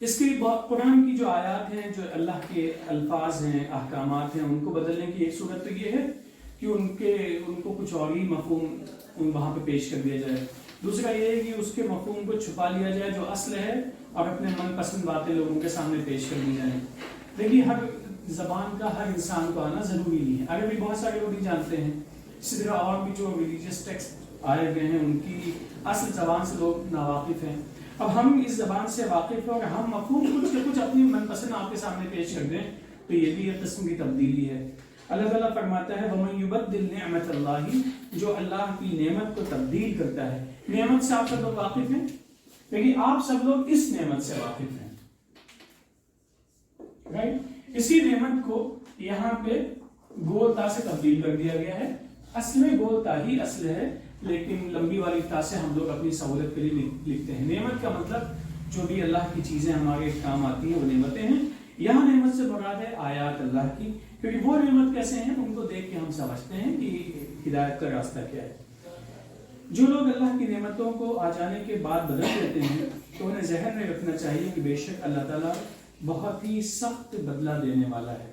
اس کے قرآن کی جو آیات ہیں، جو اللہ کے الفاظ ہیں، احکامات ہیں، ان کو بدلنے کی ایک صورت تو یہ ہے کہ ان کو کچھ اور ہی مفہوم وہاں پہ پیش کر دیا جائے. دوسرا یہ ہے کہ اس کے مفہوم کو چھپا لیا جائے جو اصل ہے، اور اپنے من پسند باتیں لوگوں کے سامنے پیش کر دی جائیں. دیکھیے ہر زبان کا ہر انسان کو آنا ضروری نہیں ہے. عربی بہت سارے لوگ نہیں جانتے ہیں، اسی طرح اور بھی جو ریلیجیس ٹیکسٹ آئے ہوئے ہیں ان کی اصل زبان سے لوگ ناواقف ہیں. اب ہم اس زبان سے واقف ہیں اور ہم مفہوم کچھ نہ کچھ اپنی من پسند آپ کے سامنے پیش کر دیں تو یہ بھی ایک قسم کی تبدیلی ہے. اللہ تعالیٰ فرماتا ہے وَمَن يُبَدِّلْ نِعْمَةَ اللَّهِ، جو اللہ کی نعمت کو تبدیل کرتا ہے. نعمت سے آپ سب لوگ واقف ہیں، لیکن آپ سب لوگ اس نعمت سے واقف ہیں، رائٹ؟ اسی نعمت کو یہاں پہ گول تا سے تبدیل کر دیا گیا ہے. اصل میں گول تا ہی اصل ہے، لیکن لمبی والی تا سے ہم لوگ اپنی سہولت کے لیے لکھتے ہیں. نعمت کا مطلب جو بھی اللہ کی چیزیں ہمارے کام آتی ہیں وہ نعمتیں ہیں. یہاں نعمت سے مراد ہے آیات اللہ کی، کیونکہ وہ نعمت کیسے ہیں ان کو دیکھ کے ہم سمجھتے ہیں کہ ہدایت کا راستہ کیا ہے. جو لوگ اللہ کی نعمتوں کو آ جانے کے بعد بدل دیتے ہیں تو انہیں ذہن میں رکھنا چاہیے کہ بے شک اللہ تعالیٰ بہت ہی سخت بدلہ دینے والا ہے.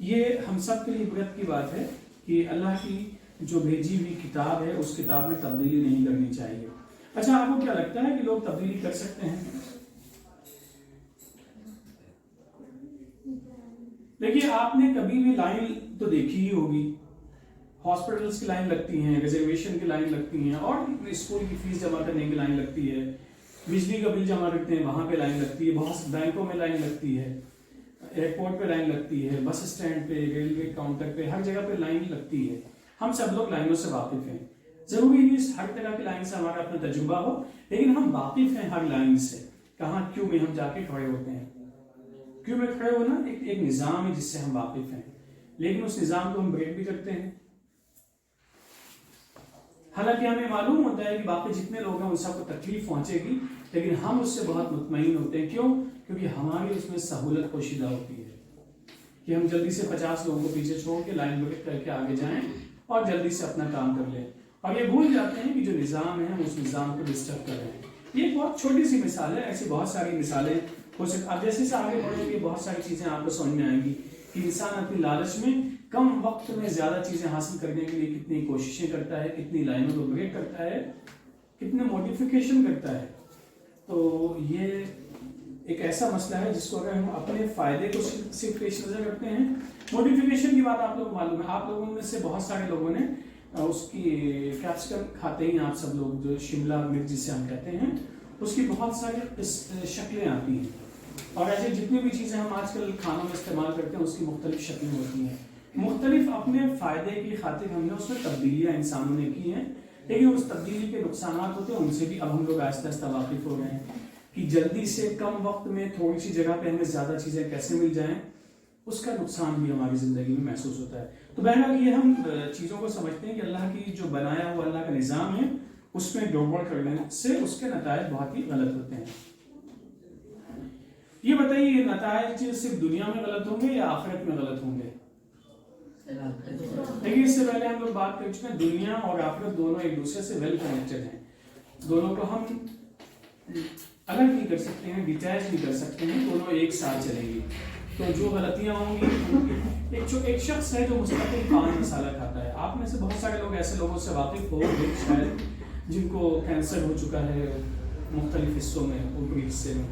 یہ ہم سب کے لیے عبرت کی بات ہے کہ اللہ کی جو بھیجی ہوئی کتاب ہے اس کتاب میں تبدیلی نہیں کرنی چاہیے. اچھا، آپ کو کیا لگتا ہے کہ لوگ تبدیلی کر سکتے ہیں؟ دیکھیے آپ نے کبھی بھی لائن تو دیکھی ہی ہوگی، ہاسپٹلس کی لائن لگتی ہیں، ریزرویشن کی لائن لگتی ہیں، اور اسکول کی فیس جمع کرنے کی لائن لگتی ہے، بجلی کا بل جمع کرتے ہیں وہاں پہ لائن لگتی ہے، بہت بینکوں میں لائن لگتی ہے، ایئرپورٹ پہ لائن لگتی ہے، بس اسٹینڈ پہ، ریلوے کاؤنٹر پہ، ہر جگہ پہ لائن لگتی ہے. ہم سب لوگ لائنوں سے واقف ہیں. ضروری نہیں ہر طرح کی لائن سے ہمارا اپنا تجربہ ہو، لیکن ہم واقف ہیں ہر لائن سے. کہاں کیوں میں ہم جا کے کھڑے ہوتے ہیں، کیوں میں کھڑے ہونا ایک نظام ہے جس سے ہم واقف ہیں، لیکن اس نظام کو ہم بریک بھی کرتے ہیں. حالانکہ ہمیں معلوم ہوتا ہے کہ باقی جتنے لوگ ہیں ان سب کو تکلیف پہنچے گی، لیکن ہم اس سے بہت مطمئن ہوتے ہیں. کیوں؟ کیونکہ ہماری اس میں سہولت پوشیدہ ہوتی ہے کہ ہم جلدی سے 50 لوگوں کو پیچھے چھوڑ کے لائن بریک کر کے آگے جائیں اور جلدی سے اپنا کام کر لیں، اور یہ بھول جاتے ہیں کہ جو نظام ہے ہم اس نظام کو ڈسٹرب کر رہے ہیں. یہ ایک بہت چھوٹی سی مثال ہے، ایسی بہت ساری مثالیں ہو سکتی. اب جیسے سے آگے بڑھیں گے بہت ساری چیزیں آپ کو سمجھ میں آئیں گی کہ انسان اپنی لالچ میں کم وقت میں زیادہ چیزیں حاصل کرنے کے لیے کتنی کوششیں کرتا ہے، کتنی لائنوں کو بریک کرتا ہے، کتنے موڈیفیکیشن کرتا ہے. تو یہ ایک ایسا مسئلہ ہے جس کو اگر ہم اپنے فائدے کو صرف پیش نظر رکھتے ہیں. موڈیفیکیشن کی بات آپ لوگوں کو معلوم ہے، آپ لوگوں میں سے بہت سارے لوگوں نے اس کی کیپسکم کھاتے ہی، آپ سب لوگ جو شملہ مرچ جسے ہم کہتے ہیں، اس کی بہت ساری شکلیں آتی ہیں، اور ایسے جتنی بھی چیزیں ہم آج کل کھانوں میں استعمال کرتے ہیں اس کی مختلف شکلیں ہوتی ہیں. مختلف اپنے فائدے کی خاطر ہم نے اس میں تبدیلیاں انسانوں نے کی ہیں، لیکن اس تبدیلی کے نقصانات ہوتے ہیں، ان سے بھی اب ہم لوگ آہستہ آہستہ واقف ہو رہے ہیں کہ جلدی سے کم وقت میں تھوڑی سی جگہ پہ ہمیں زیادہ چیزیں کیسے مل جائیں، اس کا نقصان بھی ہماری زندگی میں محسوس ہوتا ہے. تو بہرحال یہ ہم چیزوں کو سمجھتے ہیں کہ اللہ کی جو بنایا ہوا اللہ کا نظام ہے اس میں گڑبڑ کرنے سے اس کے نتائج بہت ہی غلط ہوتے ہیں. یہ بتائیے یہ نتائج صرف دنیا میں غلط ہوں گے یا آخرت میں غلط ہوں گے؟ لیکن اس سے پہلے ہم لوگ بات کر چکے ہیں دنیا اور آخرت دونوں ایک دوسرے سے ویل کنیکٹڈ ہیں، دونوں کو ہم الگ نہیں کر سکتے ہیں، ڈیٹیچ نہیں کر سکتے ہیں، دونوں ایک ساتھ چلیں گی. تو جو غلطیاں ہوں گی، ایک شخص ہے جو مستقل پان مسالہ کھاتا ہے. آپ میں سے بہت سارے لوگ ایسے لوگوں سے واقف ہو گے شاید جن کو کینسر ہو چکا ہے مختلف حصوں میں، اوپری حصے میں.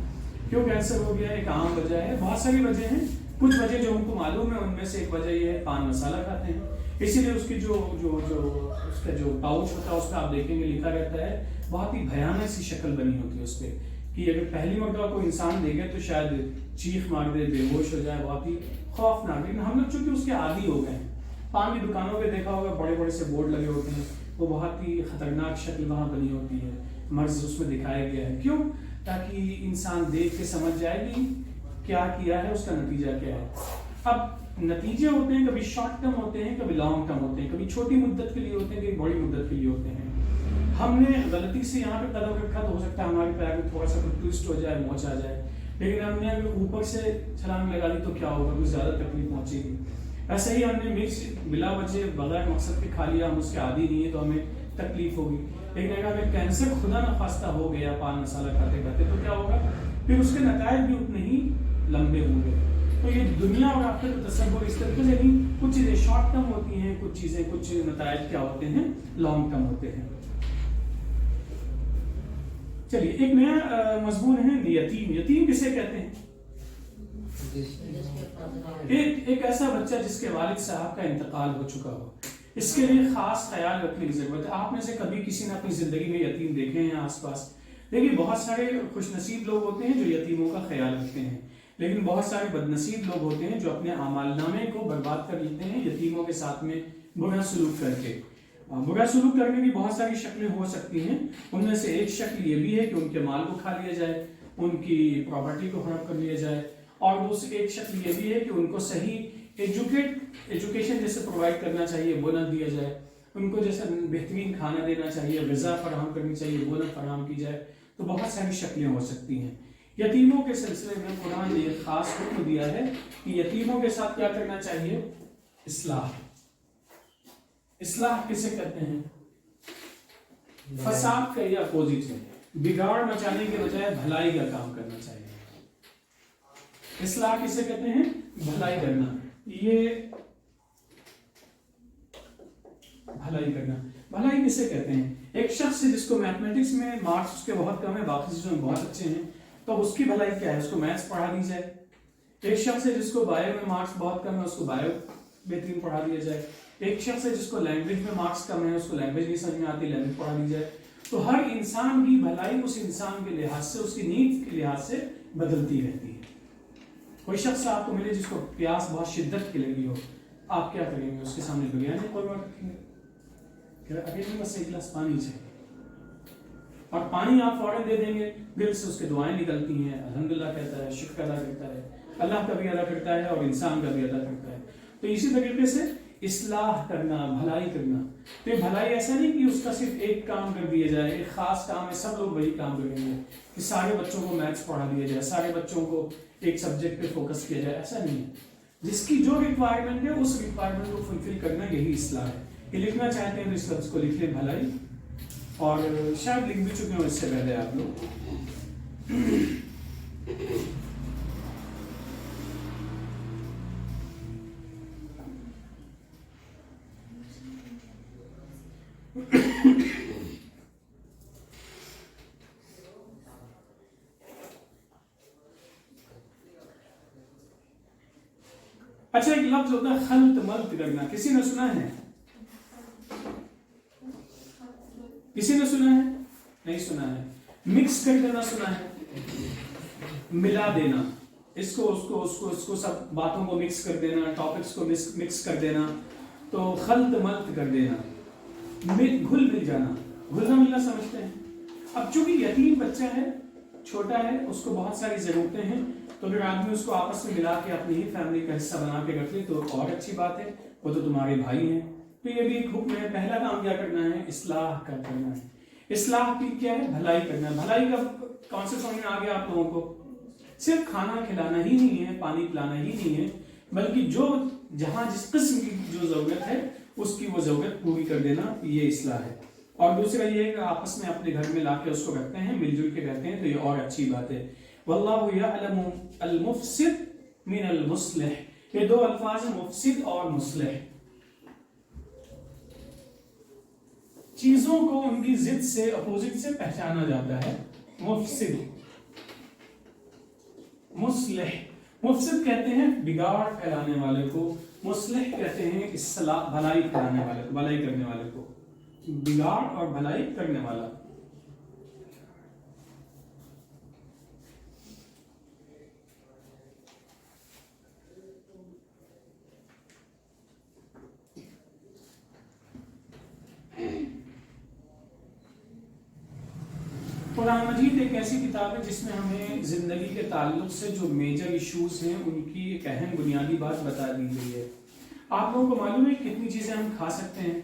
کیوں کینسر ہو گیا؟ ایک عام وجہ ہے، بہت ساری وجہ ہیں، کچھ وجہ جو ہم کو معلوم ہے ان میں سے ایک وجہ یہ ہے پان مسالہ کھاتے ہیں. اسی لیے اس کی جو اس کا جو پاؤچ ہوتا ہے اس پہ آپ دیکھیں گے لکھا رہتا ہے، بہت ہی بھیانک سی شکل بنی ہوتی ہے اس پہ کہ اگر پہلی مرتبہ کوئی انسان دیکھے تو شاید چیخ مار دے، بے ہوش ہو جائے، بہت ہی خوفناک. لیکن ہم لوگ چونکہ اس کے عادی ہو گئے ہیں، پان کی دکانوں پہ دیکھا ہوگا بڑے بڑے سے بورڈ لگے ہوتے ہیں، وہ بہت ہی خطرناک شکل وہاں بنی ہوتی ہے، مرض اس میں دکھایا گیا ہے. کیوں؟ تاکہ انسان دیکھ کے سمجھ جائے کہ کیا کیا ہے، اس کا نتیجہ کیا ہے. اب نتیجے ہوتے ہیں کبھی شارٹ ٹرم ہوتے ہیں، کبھی لانگ ٹرم ہوتے ہیں، کبھی چھوٹی مدت کے لیے ہوتے ہیں، کبھی بڑی مدت کے لیے ہوتے ہیں. ہم نے غلطی سے یہاں پہ قدم رکھا تو ہو سکتا ہے ہمارے پیر میں تھوڑا سا ٹویسٹ ہو جائے، موچ آ جائے، لیکن ہم نے اگر اوپر سے چھلانگ لگا دی تو کیا ہوگا، کچھ زیادہ تکلیف پہنچے گی. ایسے ہی ہم نے مرچ بلا وجہ بغیر مقصد کے کھا لیا، ہم اس کے عادی نہیں ہے تو ہمیں تکلیف ہوگی. لیکن اگر ہمیں کینسر خدا نخواستہ ہو گیا پان مسالہ کھاتے کھاتے تو کیا ہوگا، پھر اس کے نتائج بھی اتنے ہی لمبے ہوں گے. تو یہ دنیا اور آخرت کا تصور اس طریقے سے نہیں, کچھ چیزیں شارٹ ٹرم ہوتی ہیں, کچھ نتائج کیا ہوتے ہیں, لانگ ٹرم ہوتے ہیں. چلیے ایک نیا مضمون ہے یتیم. یتیم کسے کہتے ہیں؟ ایک ایسا بچہ جس کے والد صاحب کا انتقال ہو چکا ہو. اس کے لیے خاص خیال رکھنے کی ضرورت ہے. آپ میں سے کبھی کسی نے اپنی زندگی میں یتیم دیکھے ہیں آس پاس؟ دیکھیے بہت سارے خوش نصیب لوگ ہوتے ہیں جو یتیموں کا خیال رکھتے ہیں, لیکن بہت سارے بد نصیب لوگ ہوتے ہیں جو اپنے اعمال نامے کو برباد کر لیتے ہیں یتیموں کے ساتھ میں برا سلوک کر کے. برا سلوک کرنے کی بہت ساری شکلیں ہو سکتی ہیں. ان میں سے ایک شکل یہ بھی ہے کہ ان کے مال کو کھا لیا جائے, ان کی پراپرٹی کو خراب کر لیا جائے, اور دوسری ایک شکل یہ بھی ہے کہ ان کو صحیح ایجوکیشن جیسے پرووائڈ کرنا چاہیے وہ نہ دیا جائے, ان کو جیسے بہترین کھانا دینا چاہیے, غذا فراہم کرنی چاہیے وہ نہ فراہم کی جائے. تو بہت ساری شکلیں ہو سکتی ہیں. یتیموں کے سلسلے میں قرآن نے ایک خاص حکم دیا ہے کہ یتیموں کے ساتھ کیا کرنا چاہیے؟ اصلاح. اصلاح کسے کہتے ہیں؟ فساد کا یہ اپوزٹ ہے. بگاڑ مچانے کے بجائے بھلائی کا کام کرنا چاہیے. اصلاح کسے کہتے ہیں؟ بھلائی کرنا. یہ بھلائی کرنا. بھلائی کسے کہتے ہیں؟ ایک شخص جس کو میتھمیٹکس میں مارکس اس کے بہت کم ہے, باقی چیزوں میں بہت اچھے ہیں, تو اس کی بھلائی کیا ہے؟ اس کو میتھس پڑھا دی جائے. ایک شخص ہے جس کو بایو میں مارکس بہت کم ہے, اس کو بایو بہترین پڑھا دیا جائے. ایک شخص ہے جس کو لینگویج میں مارکس کم ہے, اس کو لینگویج نہیں سمجھ میں آتی, لینگویج پڑھا دی جائے. تو ہر انسان کی بھلائی اس انسان کے لحاظ سے, اس کی نیڈ کے لحاظ سے بدلتی رہتی ہے. کوئی شخص آپ کو ملے جس کو پیاس بہت شدت کی لگی ہو, آپ کیا کریں گے؟ اس کے سامنے بریانی قربان رکھیں گے کہ اگلے بس ایک گلاس پانی چاہیے, اور پانی آپ فوراً دے دیں گے, دل سے اس کے دعائیں نکلتی ہیں, الحمدللہ کہتا ہے, شکر ادا کرتا ہے, اللہ کا بھی ادا کرتا ہے اور انسان کا بھی ادا کرتا ہے. تو اسی طریقے سے اصلاح کرنا, بھلائی کرنا. تو یہ بھلائی ایسا نہیں کہ اس کا صرف ایک کام کر دیا جائے, ایک خاص کام ہے سب لوگ وہی کام کریں گے, کہ سارے بچوں کو میتھس پڑھا دیا جائے, سارے بچوں کو ایک سبجیکٹ پہ فوکس کیا جائے. ایسا نہیں ہے. جس کی جو ریکوائرمنٹ ہے اس ریکوائرمنٹ کو فلفل کرنا یہی اصلاح ہے. یہ لکھنا چاہتے ہیں تو اس لفظ کو لکھ لیں بھلائی, اور شاید لکھ بھی چکے ہوں اس سے پہلے آپ لوگ. اچھا ایک لفظ ہوتا ہے خلط ملط کرنا. کسی نے سنا ہے؟ کسی نے سنا ہے؟ نہیں سنا ہے. مکس کر دینا سنا ہے؟ ملا دینا, اس کو سب باتوں کو مکس کر دینا, ٹاپکس کو مکس کر دینا, تو خلط ملط کر دینا, گھل مل جانا. گھلنا ملنا سمجھتے ہیں. اب چونکہ یتیم بچہ ہے, چھوٹا ہے, اس کو بہت ساری ضرورتیں ہیں, تو اگر آدمی اس کو آپس میں ملا کے اپنی ہی فیملی کا حصہ بنا کے رکھ لے تو اور اچھی بات ہے, وہ تو تمہارے بھائی ہیں. تو یہ بھی ایک حکم ہے. پہلا کام کیا کرنا ہے؟ اصلاح کرنا ہے. اصلاح کی کیا ہے؟ بھلائی کرنا. بھلائی کا کانسیپٹ سمجھ میں آ گیا آپ لوگوں کو؟ صرف کھانا کھلانا ہی نہیں ہے, پانی پلانا ہی نہیں ہے, بلکہ جو جہاں جس قسم کی جو ضرورت ہے اس کی وہ ضرورت پوری کر دینا, یہ اصلاح ہے. اور دوسرا یہ ہے کہ آپس میں اپنے گھر میں لا کے اس کو رکھتے ہیں, مل جل کے رہتے ہیں, تو یہ اور اچھی بات ہے. واللہ یعلم المفسد من المصلح. یہ دو الفاظ ہیں, مفسد اور مصلح. چیزوں کو ان کی ضد سے, اپوزٹ سے پہچانا جاتا ہے. مفسد, مصلح. مفسد کہتے ہیں بگاڑ پھیلانے والے کو, مصلح کہتے ہیں اصلاح, بھلائی پھیلانے والے کو, بھلائی کرنے والے کو. بگاڑ اور بھلائی کرنے والا. قرآن مجید ایک ایسی کتاب ہے جس میں ہمیں زندگی کے تعلق سے جو میجر ایشوز ہیں ان کی ایک اہم بنیادی بات بتا دی گئی ہے. آپ لوگوں کو معلوم ہے کتنی چیزیں ہم کھا سکتے ہیں؟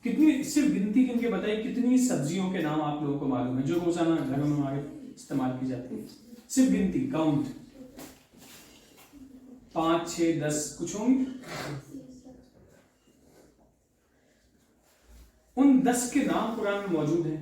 کتنی, صرف گنتی گن کے بتائیے کتنی سبزیوں کے نام آپ لوگوں کو معلوم ہے جو روزانہ گھروں میں ہمارے استعمال کی جاتی ہیں؟ صرف گنتی, کاؤنٹ, 5 6 10 کچھ ہوں گی. ان 10 کے نام قرآن میں موجود ہیں.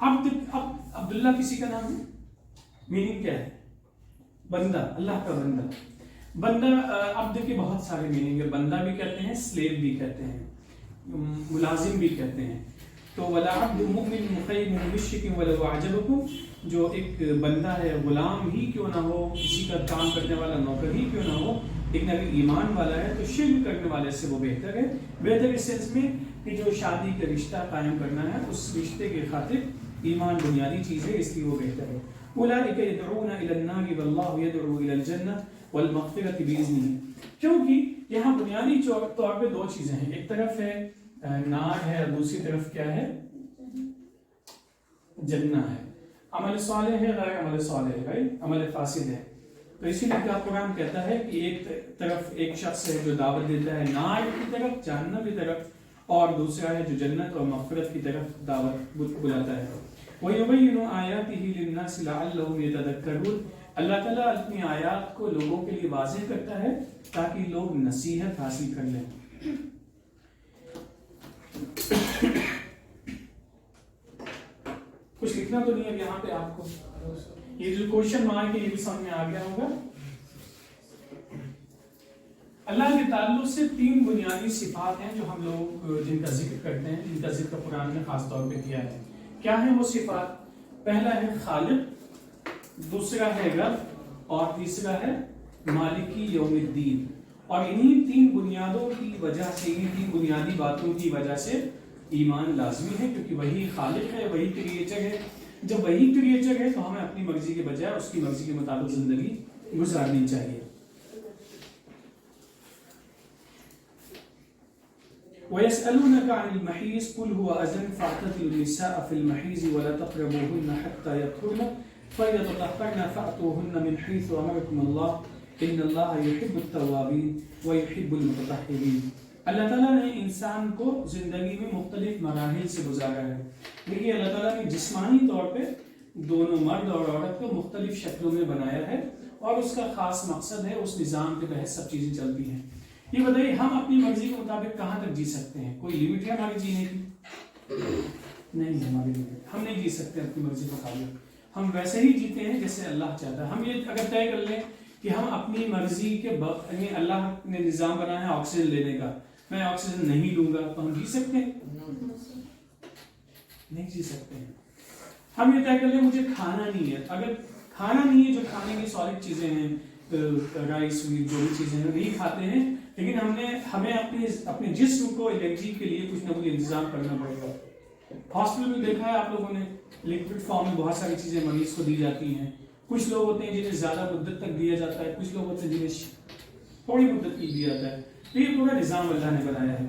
اب عبداللہ کسی کا نام ہے، میننگ کیا ہے؟ بندہ، اللہ کا بندہ. بندہ عبد کے بہت سارے میننگ ہے. بندہ بھی کہتے ہیں، سلیو بھی کہتے ہیں، ملازم بھی کہتے ہیں. تو ولا عبد مؤمن مقیم مشرک ولو اعجبکم، جو ایک بندہ ہے غلام ہی کیوں نہ ہو، کسی کا کام کرنے والا نوکر ہی کیوں نہ ہو، لیکن اگر ایمان والا ہے تو شرک کرنے والے سے وہ بہتر ہے. بہتر اس سینس میں کہ جو شادی کا رشتہ قائم کرنا ہے اس رشتے کے خاطر ایمان بنیادی چیز ہے، اس لیے وہ بہتر ہے. اولئک یدعون الی النار واللہ یدعو الی الجنہ والمغفرۃ باذنہ. کیونکہ یہاں بنیادی طور پہ دو چیزیں ہیں، ایک طرف ہے نار ہے اور دوسری طرف کیا ہے؟ جنہ ہے. عمل صالح ہے، غیر عمل صالح ہے، رائٹ، عمل فاسد ہے. تو اسی لیے قرآن کہتا ہے کہ ایک طرف ایک شخص ہے جو دعوت دیتا ہے نار کی طرف، جہنم کی طرف، اور دوسرا ہے جو جنت اور مغفرت کی طرف دعوت بلاتا ہے. وَيُبَيِّنُ آيَاتِهِ لِلنَّاسِ لَعَلَّهُمْ يَتَذَكَّرُونَ. اللہ تعالیٰ اپنی آیات کو لوگوں کے لیے واضح کرتا ہے تاکہ لوگ نصیحت حاصل کر لیں. کچھ لکھنا تو نہیں ہے یہاں پہ آپ کو، یہ جو کوشچن مارک ہے یہ بھی سمجھ میں آ گیا ہوگا. اللہ کے تعلق سے تین بنیادی صفات ہیں جو ہم لوگ جن کا ذکر کرتے ہیں، جن کا ذکر قرآن نے خاص طور پہ کیا ہے. کیا ہیں وہ صفات؟ پہلا ہے خالق، دوسرا ہے رب، اور تیسرا ہے مالکی یوم الدین. اور انہی تین بنیادوں کی وجہ سے، انہی تین بنیادی باتوں کی وجہ سے ایمان لازمی ہے، کیونکہ وہی خالق ہے، وہی کریٹر ہے. جب وہی کریٹر ہے تو ہمیں اپنی مرضی کے بجائے اس کی مرضی کے مطابق زندگی گزارنی چاہیے. وَيَسْأَلُونَكَ عَنِ الْمَحِيضِ قُلْ هُوَ أَذًى فَاعْتَزِلُوا النِّسَاءَ فِي الْمَحِيضِ وَلَا تَقْرَبُوهُنَّ حَتَّى يَطْهُرْنَ فَإِذَا تَطَهَّرْنَ فَأْتُوهُنَّ مِنْ حَيْثُ أَمَرَكُمُ اللَّهُ إِنَّ اللَّهَ يُحِبُّ التَّوَّابِينَ وَيُحِبُّ الْمُتَطَهِّرِينَ. اللہ تعالیٰ نے انسان کو زندگی میں مختلف مراحل سے گزارا ہے. دیکھیے اللہ تعالیٰ نے جسمانی طور پہ دونوں مرد اور عورت کو مختلف شکلوں میں بنایا ہے، اور اس کا خاص مقصد ہے، اس نظام کے تحت سب چیزیں چلتی ہیں. یہ بتائیے ہم اپنی مرضی کے مطابق کہاں تک جی سکتے ہیں؟ کوئی لمٹ ہے ہماری جینے کی؟ نہیں، ہماری لمٹ. ہم نہیں جی سکتے اپنی مرضی کے مطابق. ہم ویسے ہی جیتے ہیں جیسے اللہ چاہتا ہے. ہم یہ اگر طے کر لیں کہ ہم اپنی مرضی کے یعنی اللہ نے نظام بنایا ہے آکسیجن لینے کا، میں آکسیجن نہیں لوں گا، تو ہم جی سکتے ہیں؟ نہیں جی سکتے ہیں. ہم یہ طے کر لیں مجھے کھانا نہیں ہے، اگر کھانا نہیں ہے، جو کھانے کی سالڈ چیزیں ہیں، رائس ویٹ جو بھی چیزیں ہیں وہی کھاتے ہیں، لیکن ہمیں اپنے جسم کو الرجی کے لیے کچھ نہ کچھ انتظام کرنا پڑے گا. ہاسپٹل میں دیکھا ہے آپ لوگوں نے، لکوڈ فارم میں بہت ساری چیزیں مریض کو دی جاتی ہیں. کچھ لوگ ہوتے ہیں جنہیں زیادہ مدت تک دیا جاتا ہے، کچھ لوگ ہوتے ہیں جنہیں تھوڑی مدت کی دیا جاتا ہے. تو یہ پورا نظام اللہ نے بنایا ہے.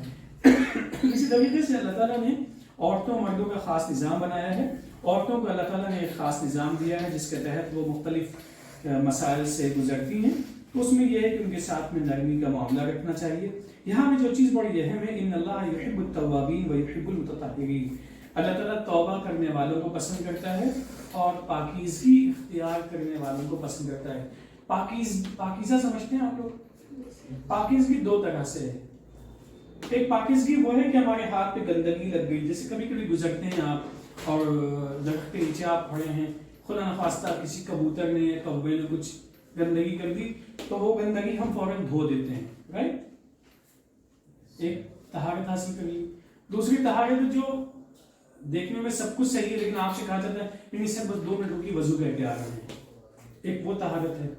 اسی طریقے سے اللہ تعالیٰ نے عورتوں مردوں کا خاص نظام بنایا ہے. عورتوں کو اللہ تعالیٰ نے ایک خاص نظام دیا ہے جس کے تحت وہ مختلف مسائل سے گزرتی ہیں. تو اس میں یہ ہے کہ ان کے ساتھ میں نرمی کا معاملہ رکھنا چاہیے. یہاں میں جو چیز بڑی اہم ہے، ان اللہ یحب التوابین ویحب المتطہرین. اللہ تعالیٰ توبہ کرنے والوں کو پسند کرتا ہے اور پاکیزگی اختیار کرنے والوں کو پسند کرتا ہے. پاکیزہ سمجھتے ہیں آپ لوگ؟ پاکیزگی دو طرح سے ہے. ایک پاکیزگی وہ ہے کہ ہمارے ہاتھ پہ گندگی لگ گئی، جیسے کبھی کبھی گزرتے ہیں آپ اور درخت کے نیچے آپ کھڑے ہیں، خدا نخواستہ کسی کبوتر نے یا کوے نے کچھ گندگی کر دی، تو وہ گندگی ہم فوراً دھو دیتے ہیں، رائٹ؟ ایک طہارت حاصل کر لی. دوسری طہارت جو دیکھنے میں سب کچھ صحیح ہے لیکن آپ سے کہا جاتا ہے نہیں سر بس 2 منٹ کی وضو کر کے آ رہے ہیں، ایک وہ طہارت ہے.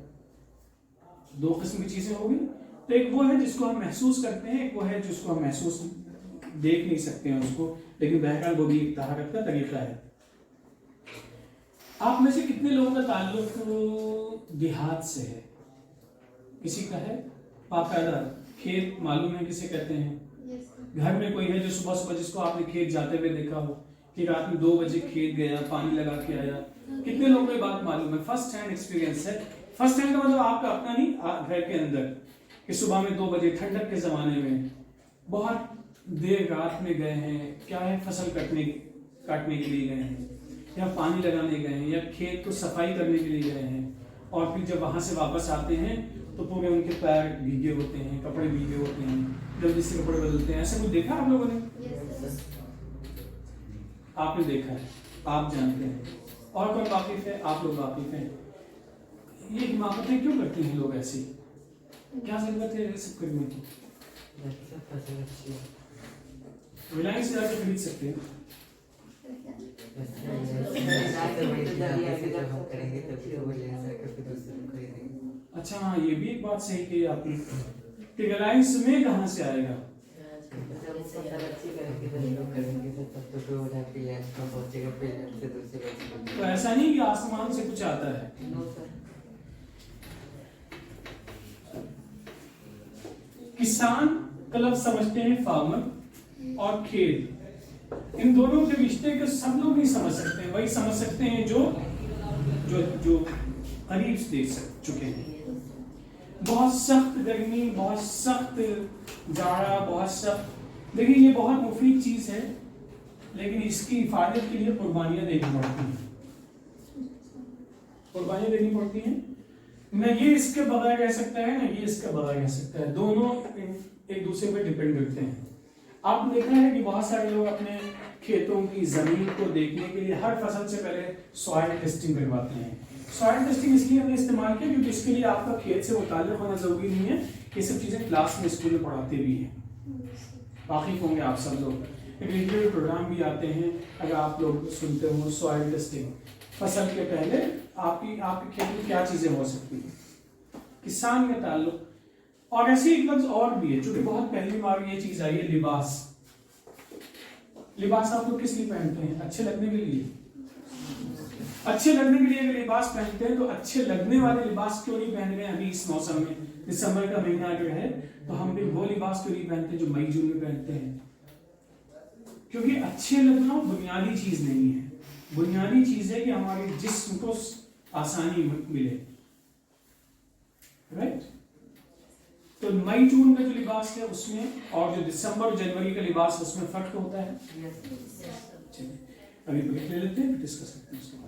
دو قسم کی چیزیں ہوگی. تو ایک وہ ہے جس کو ہم محسوس کرتے ہیں، ایک وہ ہے جس کو ہم محسوس دیکھ نہیں سکتے ہیں اس کو، لیکن بہرحال وہ بھی ایک طہارت کا طریقہ ہے. آپ میں سے کتنے لوگوں کا تعلق دیہات سے ہے؟ کسی کا ہے باقاعدہ کھیت معلوم ہے کسے کہتے ہیں؟ گھر میں کوئی ہے جو صبح صبح جس کو آپ نے کھیت جاتے ہوئے دیکھا ہو کہ رات میں 2 بجے کھیت گیا، پانی لگا کے آیا؟ کتنے لوگوں کو یہ بات معلوم ہے؟ فرسٹ ہینڈ ایکسپیرینس ہے. فرسٹ ہینڈ کا مطلب آپ کا اپنا نہیں، گھر کے اندر کہ صبح میں 2 بجے ٹھنڈک کے زمانے میں بہت دیر رات میں گئے ہیں، کیا ہے فصل کاٹنے کے لیے گئے ہیں، یا پانی لگانے گئے ہیں، یا کھیت کو صفائی کرنے کے لیے گئے ہیں، اور پھر جب وہاں سے واپس آتے ہیں تو پورے ان کے پیر بھیگے ہوتے ہیں، کپڑے بھیگے ہوتے ہیں، جلدی سے کپڑے بدلتے ہیں. ایسا کچھ دیکھا آپ لوگوں نے؟ آپ نے دیکھا ہے. آپ جانتے ہیں. اور کون واقف ہے؟ آپ لوگ واقف ہیں. یہ حماقتیں کیوں کرتے ہیں لوگ ایسی؟ کیا ضرورت ہے یہ سب کرنے کی؟ ریلائنس سے جا کے خرید سکتے ہیں. اچھا ہاں یہ بھی ایک بات صحیح کہی آپ نے کہ ریلائنس میں کہاں سے آئے گا؟ تو ایسا نہیں کہ آسمان سے کچھ آتا ہے. کسان کا لفظ سمجھتے ہیں فارمر اور کھیت. ان دونوں کے رشتے کے سب لوگ نہیں سمجھ سکتے ہیں. وہی سمجھ سکتے ہیں جو جو جو قریب سے دیکھ چکے ہیں. بہت سخت گرمی، بہت سخت جاڑا، بہت سخت. دیکھیں یہ بہت مفید چیز ہے لیکن اس کی حفاظت کے لیے قربانیاں دینی پڑتی ہیں. قربانیاں دینی پڑتی ہیں. نہ یہ اس کے بغیر رہ سکتا ہے نہ یہ اس کے بغیر رہ سکتا ہے. دونوں ایک دوسرے پہ ڈپینڈ کرتے ہیں. آپ نے دیکھا ہے کہ بہت سارے لوگ اپنے کھیتوں کی زمین کو دیکھنے کے لیے ہر فصل سے پہلے سوائل ٹیسٹنگ کرواتے ہیں. سوائل ٹیسٹنگ اس لیے ہم نے استعمال کیا کیونکہ اس کے لیے آپ کا کھیت سے متعلق ہونا ضروری نہیں ہے. یہ سب چیزیں کلاس میں اسکول میں پڑھاتے بھی ہیں. واقف ہوں گے آپ سب لوگ. ریلیٹڈ پروگرام بھی آتے ہیں اگر آپ لوگ سنتے ہو. سوائل ٹیسٹنگ فصل کے پہلے آپ کے کھیت میں کیا چیزیں ہو سکتی ہیں. کسان کا تعلق. اور ایسے ایک لفظ اور بھی ہے جو کہ بہت پہلی بار یہ چیز آئی ہے، لباس. لباس آپ لوگ کس لیے پہنتے ہیں؟ اچھے لگنے کے لیے. اچھے لگنے کے لیے اگر لباس پہنتے ہیں تو اچھے لگنے والے لباس کیوں نہیں پہن رہے ہیں ابھی اس موسم میں؟ دسمبر کا مہینہ اگر ہے تو ہم بھی وہ لباس کیوں نہیں پہنتے جو مئی جون میں پہنتے ہیں؟ کیونکہ اچھے لگنا بنیادی چیز نہیں ہے. بنیادی چیز ہے کہ ہمارے جسم کو آسانی ملے. رائٹ؟ تو مئی جون کا جو لباس ہے اس میں اور جو دسمبر اور جنوری کا لباس ہے اس میں فرق ہوتا ہے. ابھی بریک لے لیتے ہیں پھر ڈسکس کرتے ہیں اس کو.